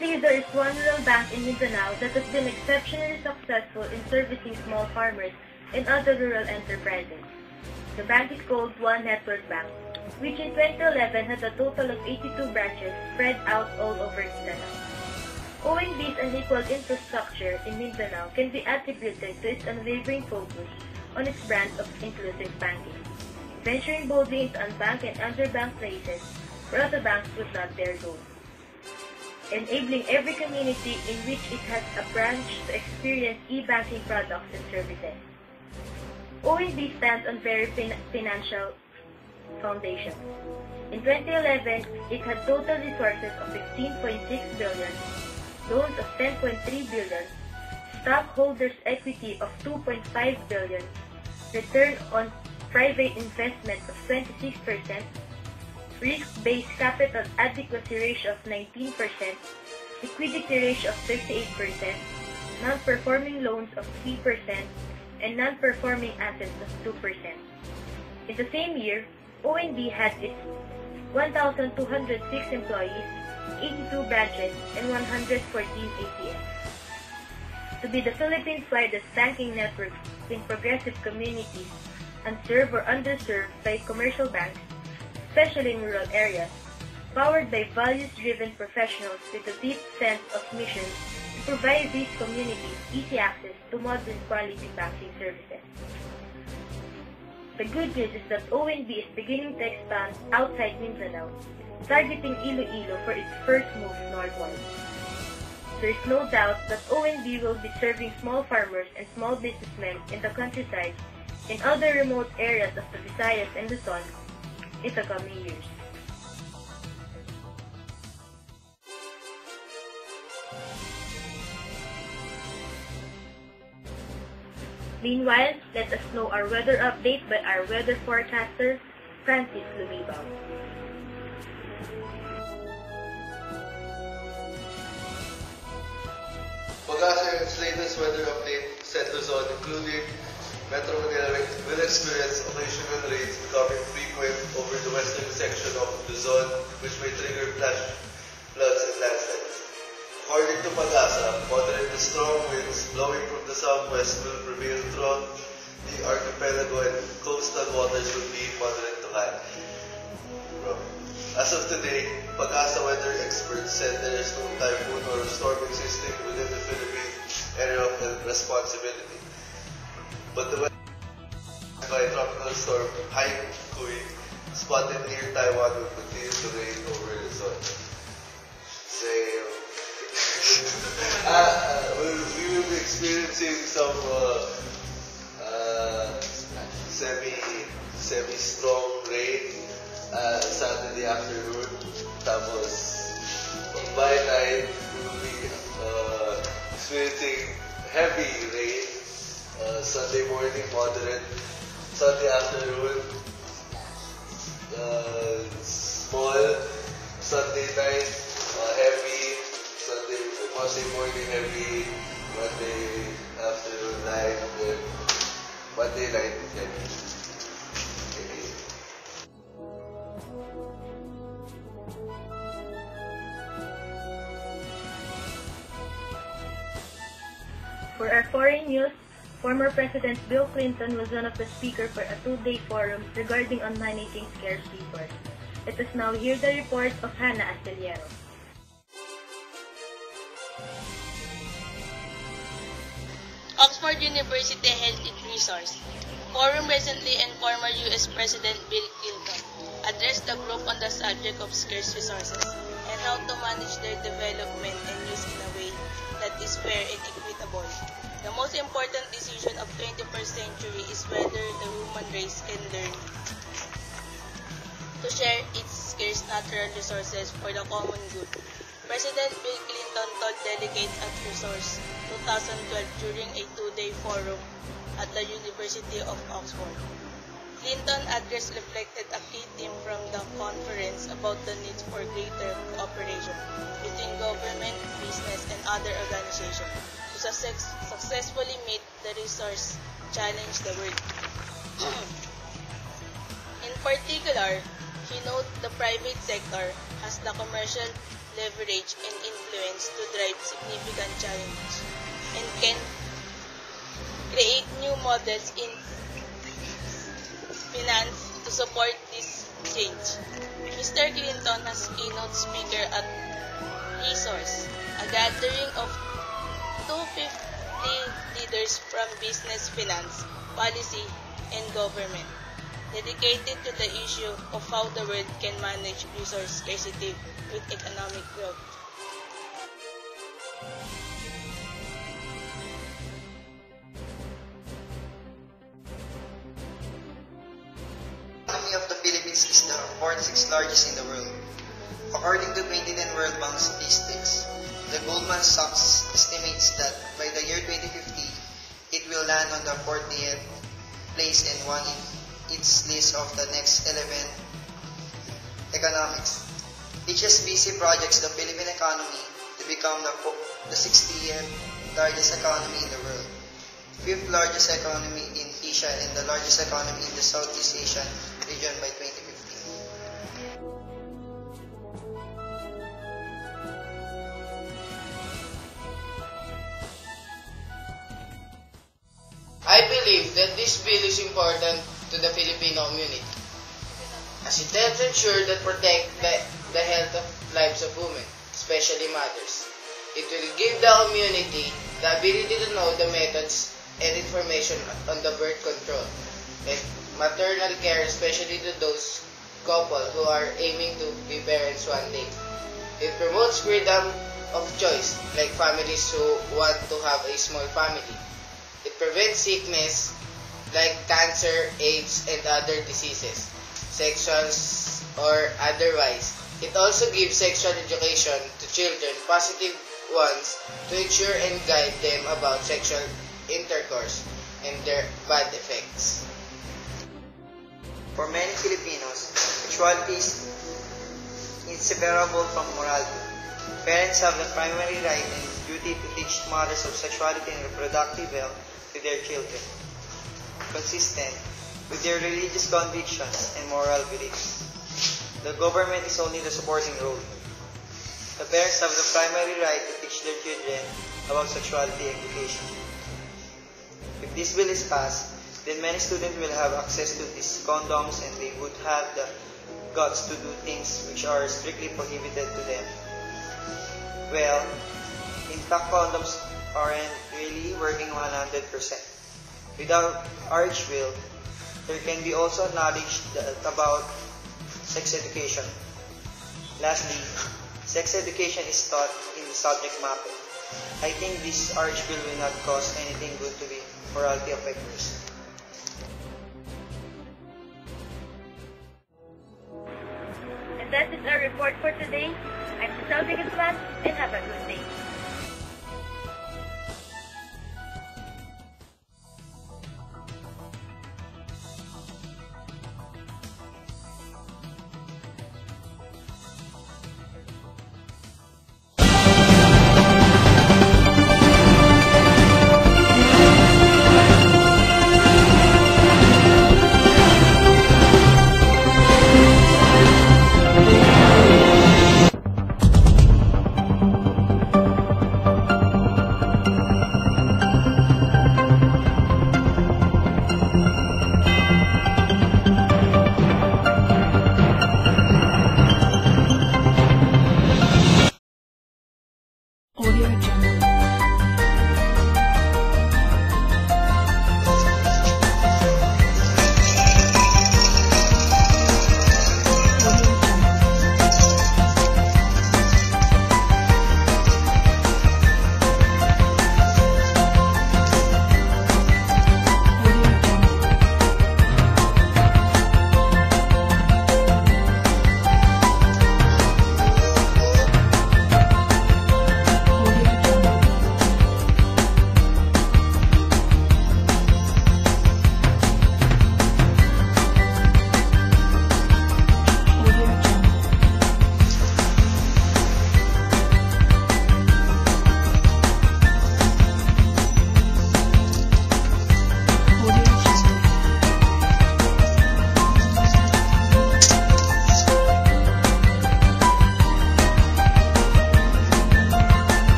Firstly, there is one rural bank in Mindanao that has been exceptionally successful in servicing small farmers and other rural enterprises. The bank is called One Network Bank, which in 2011 had a total of 82 branches spread out all over Mindanao. ONB's unequal infrastructure in Mindanao can be attributed to its unwavering focus on its brand of inclusive banking, venturing boldly into unbanked and underbanked places where other banks would not dare go, enabling every community in which it has a branch to experience e-banking products and services. ONB stands on very financial foundation. In 2011, it had total resources of 16.6 billion, loans of 10.3 billion, stockholders' equity of 2.5 billion, return on private investment of 26%, risk-based capital adequacy ratio of 19%, liquidity ratio of 38%, non-performing loans of 3%, and non-performing assets of 2%. In the same year, ONB had its 1,206 employees, 82 branches, and 114 ATMs. To be the Philippines' largest banking network in progressive communities, unserved or underserved by commercial banks, especially in rural areas, powered by values-driven professionals with a deep sense of mission to provide these communities easy access to modern quality banking services. The good news is that ONB is beginning to expand outside Mindanao, targeting Iloilo for its first move northward. There is no doubt that ONB will be serving small farmers and small businessmen in the countryside and other remote areas of the Visayas and Luzon in the coming years. Meanwhile, let us know our weather update by our weather forecaster, Francis Lumibao. Pag-asa's latest weather update said Luzon, including Metro Manila, will experience occasional rains becoming frequent over the western section of Luzon, which may trigger flash floods and landslides. According to Pag-asa, moderate to strong winds blowing from the southwest will prevail throughout the archipelago and coastal waters will be moderate to high. As of today, Pag-asa weather experts said there is no typhoon or storm existing within the Philippine area of responsibility. But the weather by tropical storm Haikui, spotted near Taiwan, will continue to rain over Luzon. We will be experiencing some semi-strong rain Saturday afternoon. Tapos by night we will be experiencing heavy rain. Sunday morning moderate, Sunday afternoon small, Sunday night heavy, Monday morning heavy, Monday afternoon light, and Monday night heavy. For our foreign news, former President Bill Clinton was one of the speakers for a two-day forum regarding on managing scarce resources. Let us now hear the report of Hannah Astillero. Oxford University held its resource forum recently, and former U.S. President Bill Clinton addressed the group on the subject of scarce resources and how to manage their development and use in a way that is fair and equitable. The most important decision of 21st century is whether the human race can learn to share its scarce natural resources for the common good. President Bill Clinton told delegates at Resource 2012 during a two-day forum at the University of Oxford. Clinton's address reflected a key theme from the conference about the need for greater cooperation between government, business, and other organizations to successfully meet the resource challenge the world. In particular, he noted the private sector has the commercial leverage and influence influence to drive significant change and can create new models in finance to support this change. Mr. Clinton as keynote speaker at Resource, a gathering of 250 leaders from business, finance, policy, and government, dedicated to the issue of how the world can manage resource scarcity with economic growth. The economy of the Philippines is the 46th largest in the world. According to 2010 World Bank statistics, the Goldman Sachs estimates that by the year 2050, it will land on the 40th place and won its list of the next 11 economics. HSBC projects the Philippine economy to become the 60th largest economy in the world, 5th largest economy in Asia, and the largest economy in the Southeast Asian region by 2050. I believe that this bill is important to the Filipino community, as it helps ensure that protect the health of lives of women, especially mothers. It will give the community the ability to know the methods and information on the birth control and maternal care, especially to those couple who are aiming to be parents one day. It promotes freedom of choice, like families who want to have a small family. It prevents sickness like cancer, AIDS, and other diseases, sexual or otherwise. It also gives sexual education to children, positive ones, to ensure and guide them about sexual intercourse and their bad effects. For many Filipinos, sexuality is inseparable from morality. Parents have the primary right and duty to teach matters of sexuality and reproductive health to their children, consistent with their religious convictions and moral beliefs. The government is only the supporting role. The parents have the primary right to teach their children about sexuality education. If this bill is passed, then many students will have access to these condoms and they would have the guts to do things which are strictly prohibited to them. Well, in fact, condoms aren't really working 100%. Without Arch Bill, there can be also knowledge about sex education. Lastly, sex education is taught in the subject matter. I think this Arch Bill will not cause anything good to the morality of victims. And that is our report for today. I'm Giselle Guzman, and have a good day.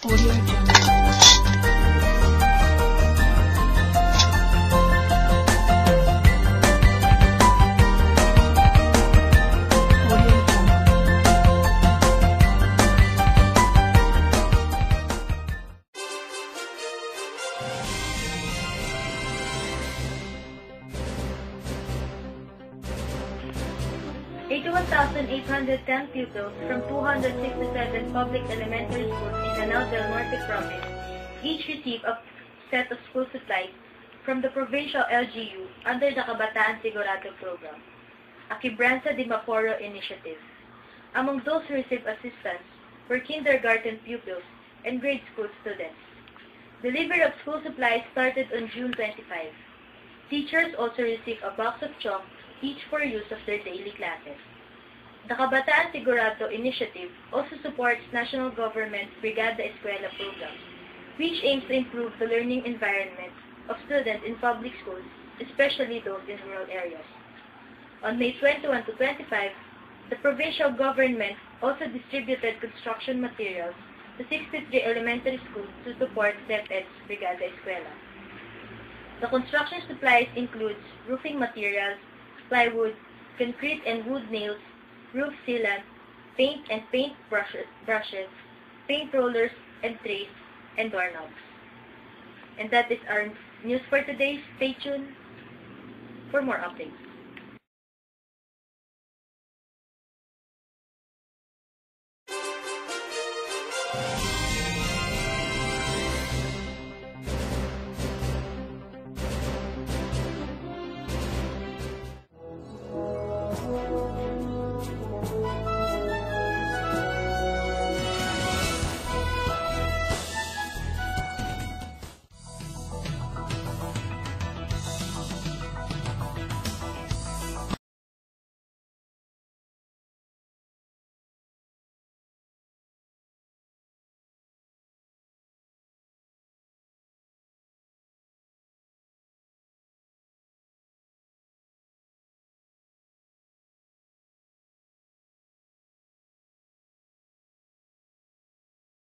Audio Jungle. Audio Jungle. To 1,810 pupils from 267 public elementary schools in Lanao del Norte province each receive a set of school supplies from the provincial LGU under the Kabataan Sigurado program, a Quebranza de Maporo initiative. Among those who received assistance were kindergarten pupils and grade school students. Delivery of school supplies started on June 25. Teachers also received a box of chalk each for use of their daily classes. The Kabataan Sigurado initiative also supports national government's Brigada Eskwela program, which aims to improve the learning environment of students in public schools, especially those in rural areas. On May 21 to 25, the provincial government also distributed construction materials to 63 elementary schools to support DepEd's Brigada Eskwela. The construction supplies includes roofing materials, plywood, concrete and wood nails, roof sealant, paint and paint brushes, paint rollers and trays, and doorknobs. And that is our news for today. Stay tuned for more updates.